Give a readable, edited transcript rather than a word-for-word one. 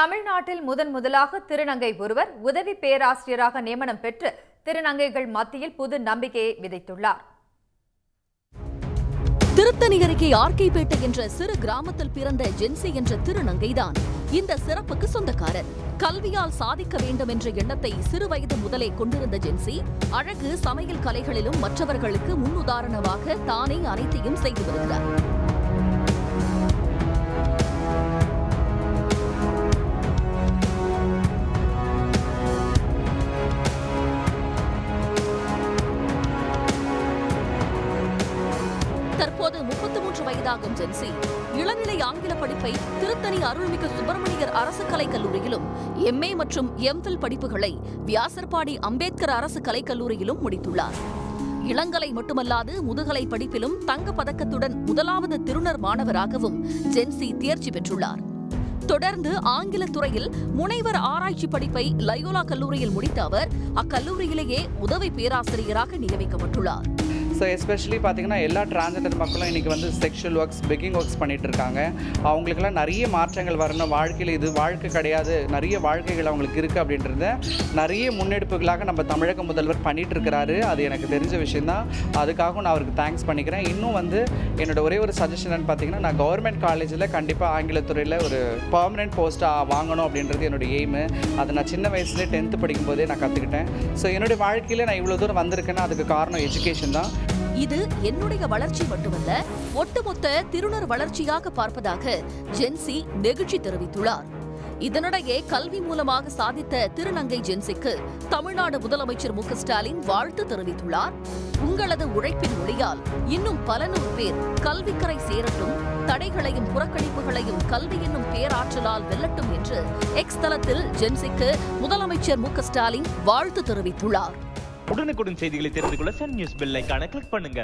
தமிழ்நாட்டில் முதலாக திருநங்கை ஒருவர் உதவி பேராசிரியராக நியமனம் பெற்று திருநங்கைகள் மத்தியில் புது நம்பிக்கையை விதைத்துள்ளார். திருத்தணி அருகே ஆர்கைப்பேட்டை என்ற சிறு கிராமத்தில் பிறந்த ஜென்சி என்ற திருநங்கைதான் இந்த சிறப்புக்கு சொந்தக்காரர். கல்வியால் சாதிக்க வேண்டும் என்ற எண்ணத்தை சிறு வயது முதலே கொண்டிருந்த ஜென்சி அழகு, சமையல் கலைகளிலும் மற்றவர்களுக்கு முன்னுதாரணமாக தானே அனைத்தையும் செய்து வருகிறார். தற்போது 33 வயதாகும் ஜென்சி இளநிலை ஆங்கில படிப்பை திருத்தணி அருள்மிகு சுப்பிரமணியர் அரசு கலைக் கல்லூரியிலும், MA மற்றும் MPhil படிப்புகளை வியாசர்பாடி அம்பேத்கர் அரசு கலைக் கல்லூரியிலும் முடித்துள்ளார். இளங்கலை மட்டுமல்லாது முதுகலை படிப்பிலும் தங்க பதக்கத்துடன் முதலாவது திருநர் மாணவராகவும் ஜென்சி தேர்ச்சி பெற்றுள்ளார். தொடர்ந்து ஆங்கில துறையில் முனைவர் ஆராய்ச்சி படிப்பை லயோலா கல்லூரியில் முடித்த அவர் அக்கல்லூரியிலேயே உதவி பேராசிரியராக நியமிக்கப்பட்டுள்ளார். ஸோ எஸ்பெஷலி பார்த்தீங்கன்னா எல்லா டிரான்ஸ்ஜெண்டர் மக்களும் இன்றைக்கி வந்து செக்ஷுவல் ஒர்க்ஸ், பெக்கிங் ஒர்க்ஸ் பண்ணிகிட்டு இருக்காங்க. அவங்களுக்கெல்லாம் நிறைய மாற்றங்கள் வரணும். வாழ்க்கையில் இது வாழ்க்கை கிடையாது, நிறைய வாழ்க்கைகள் அவங்களுக்கு இருக்குது அப்படின்றத நிறைய முன்னெடுப்புகளாக நம்ம தமிழக முதல்வர் பண்ணிகிட்டு இருக்கிறாரு. அது எனக்கு தெரிஞ்ச விஷயந்தான். அதுக்காகவும் நான் அவருக்கு தேங்க்ஸ் பண்ணிக்கிறேன். இன்னும் வந்து என்னோட ஒரே ஒரு சஜஷன் பார்த்தீங்கன்னா, நான் கவர்மெண்ட் காலேஜில் கண்டிப்பாக ஆங்கிலத்துறையில் ஒரு பர்மனெண்ட் போஸ்ட்டாக வாங்கணும் அப்படின்றது என்னோடய எய்மு. அதை நான் சின்ன வயசுலேயே 10th படிக்கும்போதே நான் கற்றுக்கிட்டேன். ஸோ என்னுடைய வாழ்க்கையில் நான் இவ்வளோ தூரம் வந்திருக்கேன்னா அதுக்கு காரணம் எஜுகேஷன் தான். இது என்னுடைய வளர்ச்சி மட்டுமல்ல, ஒட்டுமொத்த திருநர் வளர்ச்சியாக பார்ப்பதாக ஜென்சி நெகிழ்ச்சி தெரிவித்துள்ளார். இதனிடையே கல்வி மூலமாக சாதித்த திருநங்கை ஜென்சிக்கு தமிழ்நாடு முதலமைச்சர் மு க ஸ்டாலின் வாழ்த்து தெரிவித்துள்ளார். உங்களது உழைப்பின் ஒளியால் இன்னும் பல நூறு பேர் கல்விக்கரை சேரட்டும், தடைகளையும் புறக்கணிப்புகளையும் கல்வி என்னும் பேராற்றலால் வெல்லட்டும் என்று எக்ஸ் தளத்தில் ஜென்சிக்கு முதலமைச்சர் மு க ஸ்டாலின் வாழ்த்து தெரிவித்துள்ளார். உடனுக்குடன் செய்திகளை தெரிந்து கொள்ள சன் நியூஸ் பெல் ஐகானை கிளிக் பண்ணுங்க.